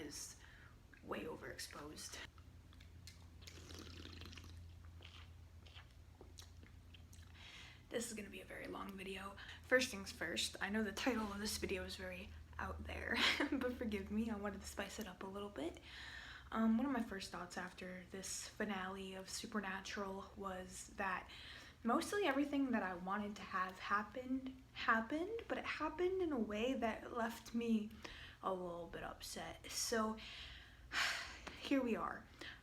is way overexposed. This is going to be a very long video. First things first, I know the title of this video is very out there, but forgive me, I wanted to spice it up a little bit. One of my first thoughts after this finale of Supernatural was that mostly everything that I wanted to have happened, but it happened in a way that left me a little bit upset. So here we are.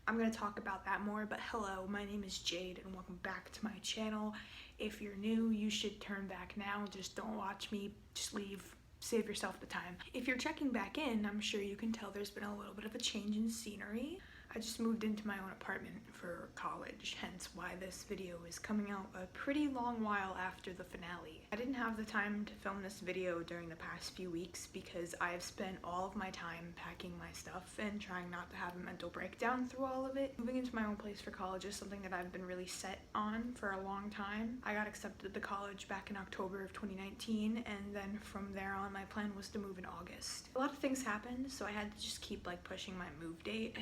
I'm going to talk about that more, but hello, my name is Jade and welcome back to my channel. If you're new, you should turn back now. Just don't watch me, just leave. Save yourself the time. If you're checking back in, I'm sure you can tell there's been a little bit of a change in scenery. I just moved into my own apartment for college, hence why this video is coming out a pretty long while after the finale. I didn't have the time to film this video during the past few weeks because I've spent all of my time packing my stuff and trying not to have a mental breakdown through all of it. Moving into my own place for college is something that I've been really set on for a long time. I got accepted to college back in October of 2019, and then from there on my plan was to move in August. A lot of things happened, so I had to just keep like pushing my move date.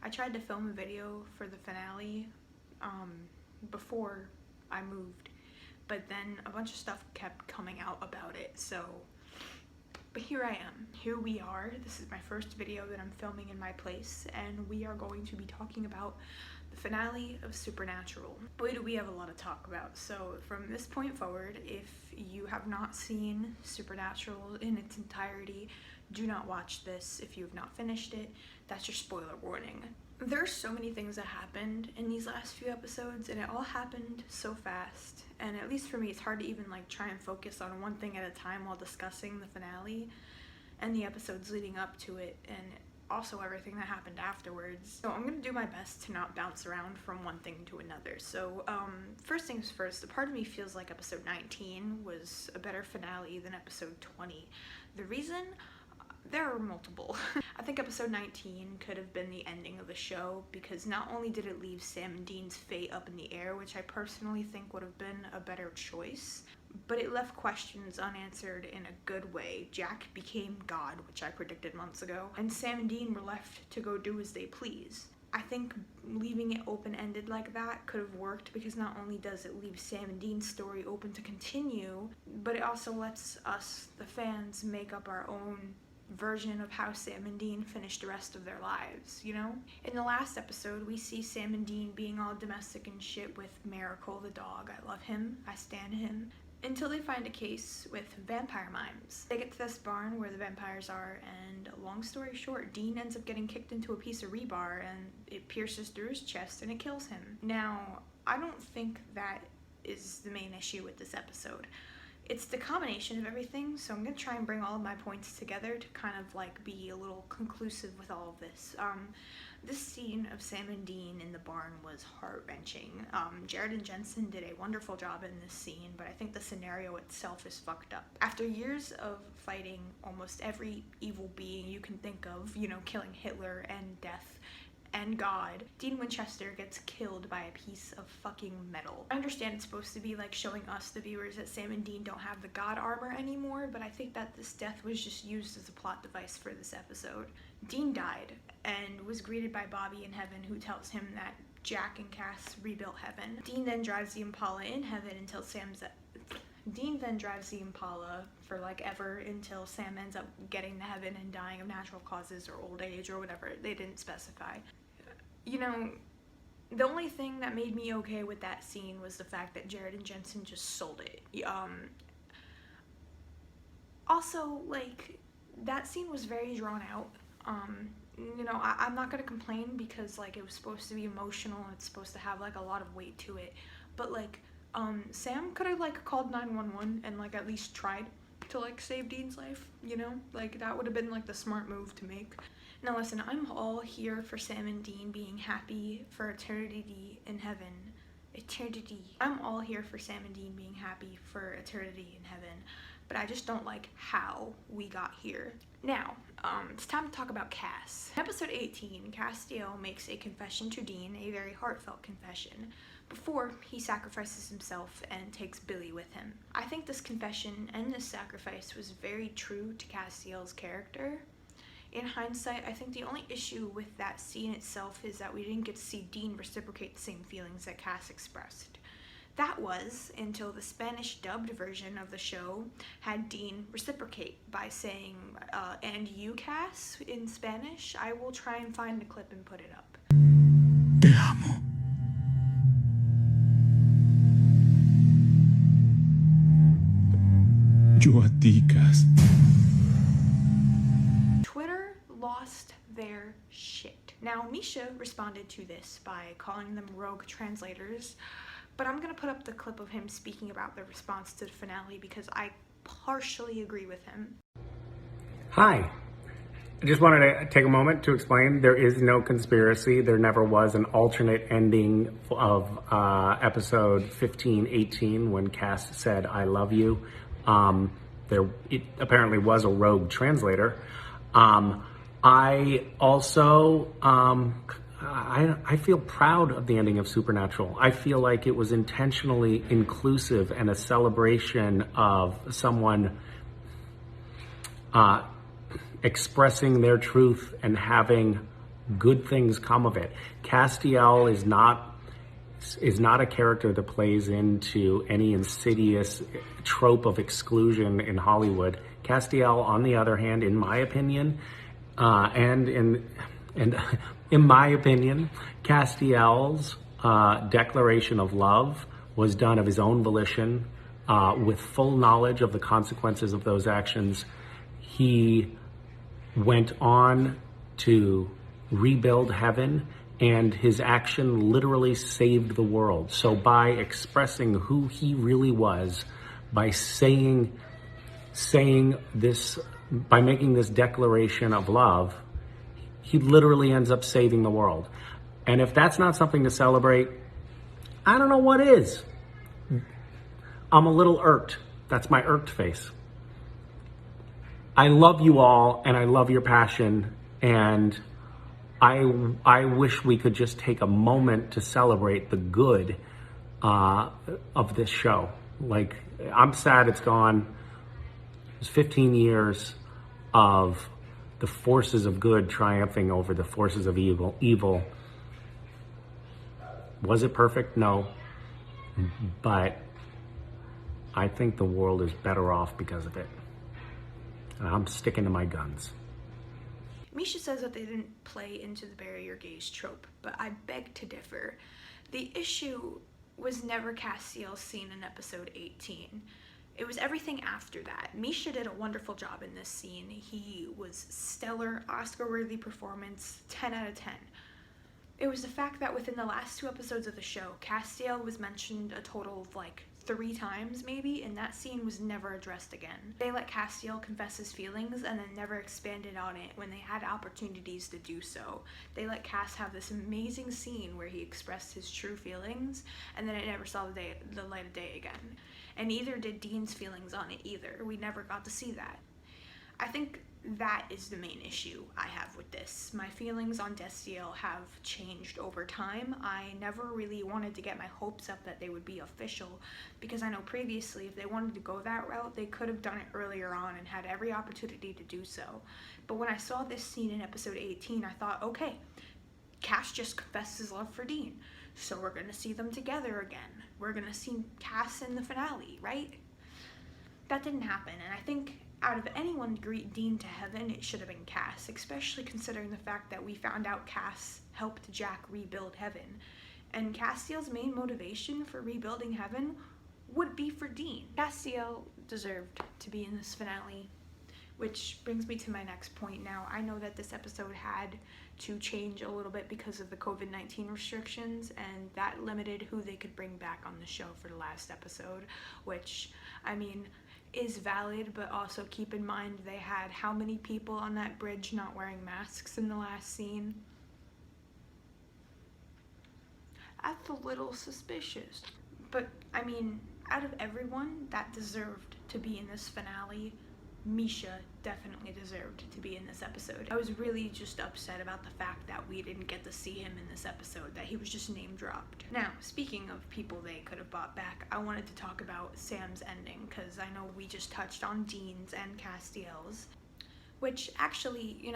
I tried to film a video for the finale before I moved, but then a bunch of stuff kept coming out about it, so, but here I am. Here we are. This is my first video that I'm filming in my place, and we are going to be talking about the finale of Supernatural. Boy, do we have a lot to talk about. So from this point forward, if you have not seen Supernatural in its entirety, do not watch this. If you have not finished it, that's your spoiler warning. There's so many things that happened in these last few episodes, and it all happened so fast. And at least for me, it's hard to even like try and focus on one thing at a time while discussing the finale and the episodes leading up to it, and also everything that happened afterwards. So I'm gonna do my best to not bounce around from one thing to another. So first things first, a part of me feels like episode 19 was a better finale than episode 20. The reason? There are multiple. I think episode 19 could have been the ending of the show because not only did it leave Sam and Dean's fate up in the air, which I personally think would have been a better choice, but it left questions unanswered in a good way. Jack became God, which I predicted months ago, and Sam and Dean were left to go do as they please. I think leaving it open-ended like that could have worked because not only does it leave Sam and Dean's story open to continue, but it also lets us, the fans, make up our own version of how Sam and Dean finished the rest of their lives, you know? In the last episode, we see Sam and Dean being all domestic and shit with Miracle the dog. I love him, I stan him. Until they find a case with vampire mimes. They get to this barn where the vampires are, and long story short, Dean ends up getting kicked into a piece of rebar and it pierces through his chest and it kills him. Now, I don't think that is the main issue with this episode. It's the combination of everything, so I'm going to try and bring all of my points together to kind of like be a little conclusive with all of this. This scene of Sam and Dean in the barn was heart-wrenching. Jared and Jensen did a wonderful job in this scene, but I think the scenario itself is fucked up. After years of fighting almost every evil being you can think of, you know, killing Hitler and death and God, Dean Winchester gets killed by a piece of fucking metal. I understand it's supposed to be like showing us, the viewers, that Sam and Dean don't have the God armor anymore, but I think that this death was just used as a plot device for this episode. Dean died and was greeted by Bobby in heaven, who tells him that Jack and Cass rebuilt heaven. Dean then drives the Impala in heaven until Dean then drives the Impala for like ever until Sam ends up getting to heaven and dying of natural causes or old age or whatever. They didn't specify. You know, the only thing that made me okay with that scene was the fact that Jared and Jensen just sold it. Also, like, that scene was very drawn out. You know, I'm not gonna complain because like it was supposed to be emotional and it's supposed to have like a lot of weight to it, but like Sam could have like called 911 and like at least tried to like save Dean's life, you know? Like that would have been like the smart move to make. Now listen, I'm all here for Sam and Dean being happy for eternity in heaven. Eternity. I'm all here for Sam and Dean being happy for eternity in heaven, but I just don't like how we got here. Now, it's time to talk about Cass. In episode 18, Castiel makes a confession to Dean, a very heartfelt confession, before he sacrifices himself and takes Billy with him. I think this confession and this sacrifice was very true to Castiel's character. In hindsight, I think the only issue with that scene itself is that we didn't get to see Dean reciprocate the same feelings that Cass expressed. That was until the Spanish dubbed version of the show had Dean reciprocate by saying, and you, Cass, in Spanish. I will try and find the clip and put it up. Te amo. Yo a ti, Cass. Twitter lost their shit. Now, Misha responded to this by calling them rogue translators, but I'm gonna put up the clip of him speaking about the response to the finale because I partially agree with him. Hi. I just wanted to take a moment to explain there is no conspiracy. There never was an alternate ending of episode 15-18 when Cass said, I love you. It apparently was a rogue translator. I also, I feel proud of the ending of Supernatural. I feel like it was intentionally inclusive and a celebration of someone expressing their truth and having good things come of it. Castiel is not a character that plays into any insidious trope of exclusion in Hollywood. Castiel, on the other hand, in my opinion, in my opinion, Castiel's declaration of love was done of his own volition, with full knowledge of the consequences of those actions. He went on to rebuild heaven, and his action literally saved the world. So by expressing who he really was, by saying this, by making this declaration of love, he literally ends up saving the world. And if that's not something to celebrate, I don't know what is. I'm a little irked. That's my irked face. I love you all, and I love your passion, and I wish we could just take a moment to celebrate the good of this show. Like, I'm sad it's gone. It's 15 years of the forces of good triumphing over the forces of evil. Was it perfect? No. But I think the world is better off because of it. And I'm sticking to my guns. Misha says that they didn't play into the barrier gaze trope, but I beg to differ. The issue was never Castiel's scene in episode 18. It was everything after that. Misha did a wonderful job in this scene. He was stellar, Oscar-worthy performance, 10 out of 10. It was the fact that within the last 2 episodes of the show, Castiel was mentioned a total of like 3 times maybe, and that scene was never addressed again. They let Castiel confess his feelings and then never expanded on it when they had opportunities to do so. They let Cass have this amazing scene where he expressed his true feelings, and then it never saw the light of day again. And neither did Dean's feelings on it either. We never got to see that. I think that is the main issue I have with this. My feelings on Castiel have changed over time. I never really wanted to get my hopes up that they would be official, because I know previously if they wanted to go that route, they could have done it earlier on and had every opportunity to do so. But when I saw this scene in episode 18, I thought, okay, Cass just confessed his love for Dean, so we're gonna see them together again. We're gonna see Cass in the finale, right? That didn't happen, and I think out of anyone to greet Dean to heaven, it should have been Cass, especially considering the fact that we found out Cass helped Jack rebuild heaven. And Castiel's main motivation for rebuilding heaven would be for Dean. Castiel deserved to be in this finale, which brings me to my next point now. I know that this episode had to change a little bit because of the COVID-19 restrictions, and that limited who they could bring back on the show for the last episode, which, I mean, is valid, but also keep in mind they had how many people on that bridge not wearing masks in the last scene? That's a little suspicious. But, I mean, out of everyone that deserved to be in this finale, Misha definitely deserved to be in this episode. I was really just upset about the fact that we didn't get to see him in this episode, that he was just name dropped. Now, speaking of people they could have brought back, I wanted to talk about Sam's ending, because I know we just touched on Dean's and Castiel's. which actually,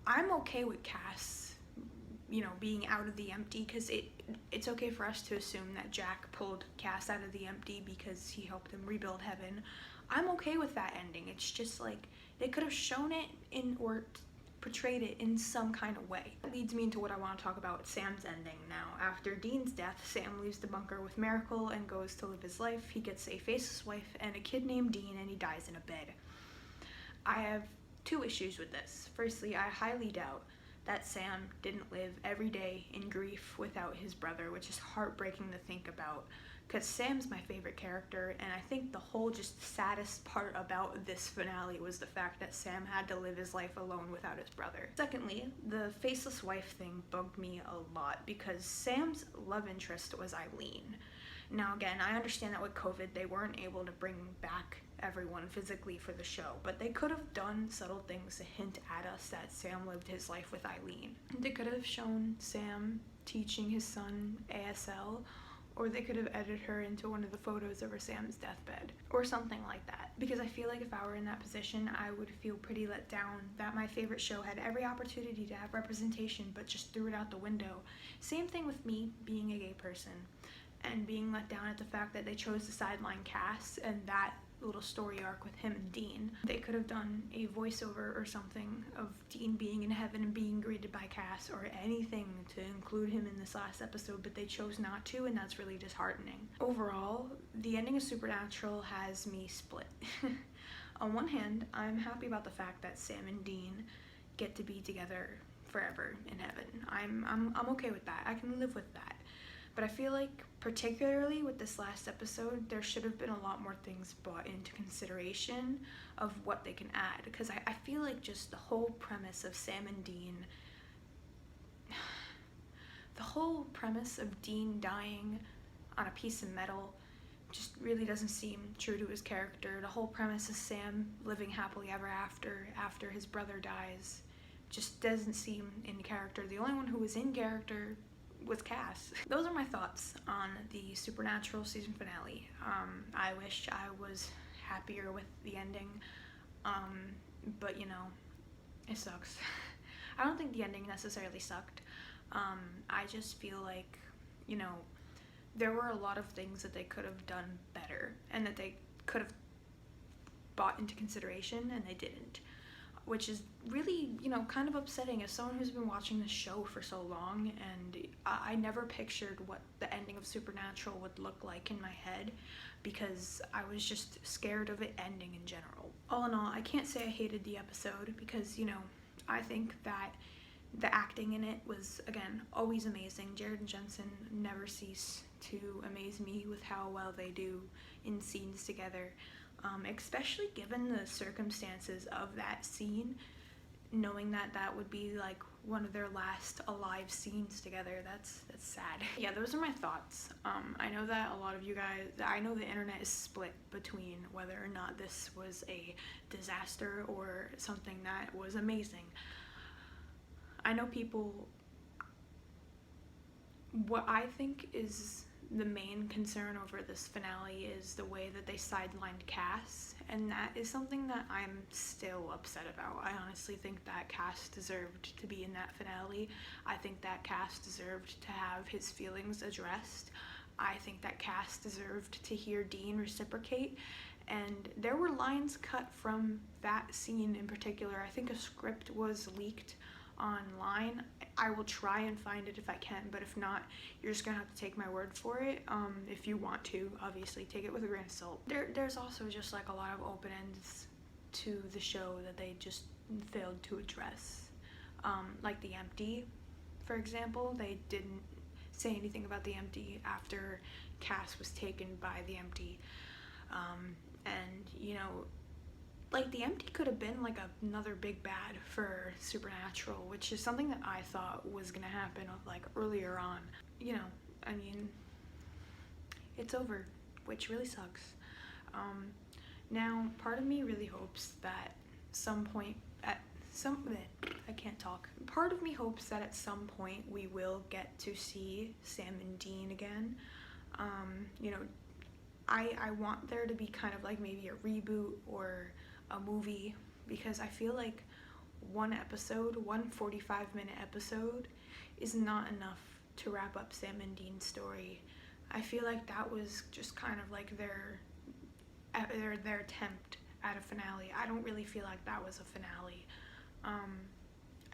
I'm okay with Cass, being out of the empty, because it's okay for us to assume that Jack pulled Cass out of the empty because he helped him rebuild heaven. I'm okay with that ending. It's just like they could have shown it or portrayed it in some kind of way. That leads me into what I want to talk about, Sam's ending now. After Dean's death, Sam leaves the bunker with Miracle and goes to live his life. He gets a faceless wife and a kid named Dean, and he dies in a bed. I have two issues with this. Firstly, I highly doubt that Sam didn't live every day in grief without his brother, which is heartbreaking to think about, because Sam's my favorite character, and I think the whole just saddest part about this finale was the fact that Sam had to live his life alone without his brother. Secondly, the faceless wife thing bugged me a lot because Sam's love interest was Eileen. Now again, I understand that with COVID they weren't able to bring back everyone physically for the show, but they could have done subtle things to hint at us that Sam lived his life with Eileen. They could have shown Sam teaching his son ASL, or they could have edited her into one of the photos over Sam's deathbed, or something like that. Because I feel like if I were in that position, I would feel pretty let down that my favorite show had every opportunity to have representation but just threw it out the window. Same thing with me being a gay person and being let down at the fact that they chose to sideline Cass and that little story arc with him and Dean. They could have done a voiceover or something of Dean being in heaven and being greeted by Cass, or anything to include him in this last episode, but they chose not to, and that's really disheartening. Overall, the ending of Supernatural has me split. On one hand, I'm happy about the fact that Sam and Dean get to be together forever in heaven. I'm okay with that. I can live with that. But I feel like, particularly with this last episode, there should have been a lot more things brought into consideration of what they can add. Because I feel like just the whole premise of Sam and Dean, the whole premise of Dean dying on a piece of metal just really doesn't seem true to his character. The whole premise of Sam living happily ever after his brother dies just doesn't seem in character. The only one who was in character was Cass. Those are my thoughts on the Supernatural season finale. I wish I was happier with the ending, but it sucks. I don't think the ending necessarily sucked. I just feel like, there were a lot of things that they could have done better and that they could have brought into consideration, and they didn't. Which is really, kind of upsetting as someone who's been watching this show for so long, and I never pictured what the ending of Supernatural would look like in my head, because I was just scared of it ending in general. All in all, I can't say I hated the episode, because, I think that the acting in it was, again, always amazing. Jared and Jensen never cease to amaze me with how well they do in scenes together. Especially given the circumstances of that scene, knowing that that would be like one of their last alive scenes together. That's sad. Yeah, those are my thoughts. I know that a lot of you guys, I know the internet is split between whether or not this was a disaster or something that was amazing. I know what I think is the main concern over this finale is the way that they sidelined Cass, and that is something that I'm still upset about. I honestly think that Cass deserved to be in that finale. I think that Cass deserved to have his feelings addressed. I think that Cass deserved to hear Dean reciprocate, and there were lines cut from that scene in particular. I think a script was leaked online. I will try and find it if I can, but if not, you're just gonna have to take my word for it. If you want to, obviously, take it with a grain of salt. There's also just like a lot of open ends to the show that they just failed to address. Like the empty, for example, they didn't say anything about the empty after Cass was taken by the empty. And like the empty could have been like another big bad for Supernatural, which is something that I thought was gonna happen like earlier on. I mean, it's over, which really sucks. Now, part of me really hopes that Part of me hopes that at some point we will get to see Sam and Dean again. I want there to be kind of like maybe a reboot or a movie because I feel like one 45-minute episode is not enough to wrap up Sam and Dean's story. I feel like that was just kind of like their attempt at a finale. I don't really feel like that was a finale.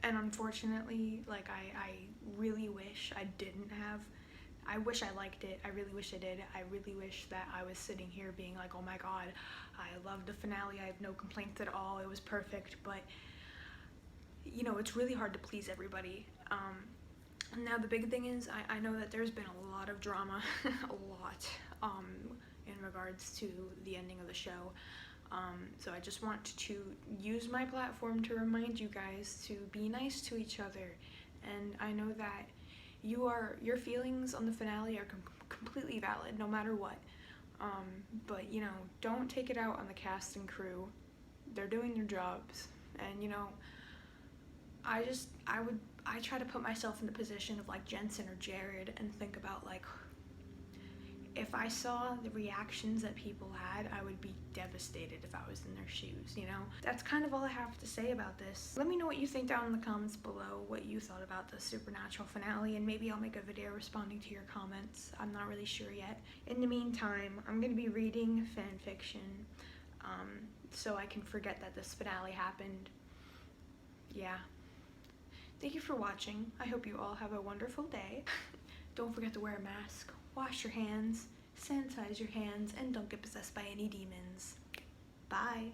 And unfortunately, like, I really wish I didn't have. I wish I liked it. I really wish I did. I really wish that I was sitting here being like, oh my god, I loved the finale. I have no complaints at all. It was perfect. But, you know, it's really hard to please everybody. Now, the big thing is, I know that there's been a lot of drama, in regards to the ending of the show. So I just want to use my platform to remind you guys to be nice to each other. And I know that your feelings on the finale are completely valid, no matter what. But, you know, don't take it out on the cast and crew. They're doing their jobs. And, you know, I try to put myself in the position of like Jensen or Jared and think about, like, if I saw the reactions that people had, I would be devastated if I was in their shoes, you know? That's kind of all I have to say about this. Let me know what you think down in the comments below, what you thought about the Supernatural finale, and maybe I'll make a video responding to your comments. I'm not really sure yet. In the meantime, I'm gonna be reading fan fiction, so I can forget that this finale happened. Yeah. Thank you for watching. I hope you all have a wonderful day. Don't forget to wear a mask. Wash your hands, sanitize your hands, and don't get possessed by any demons. Bye.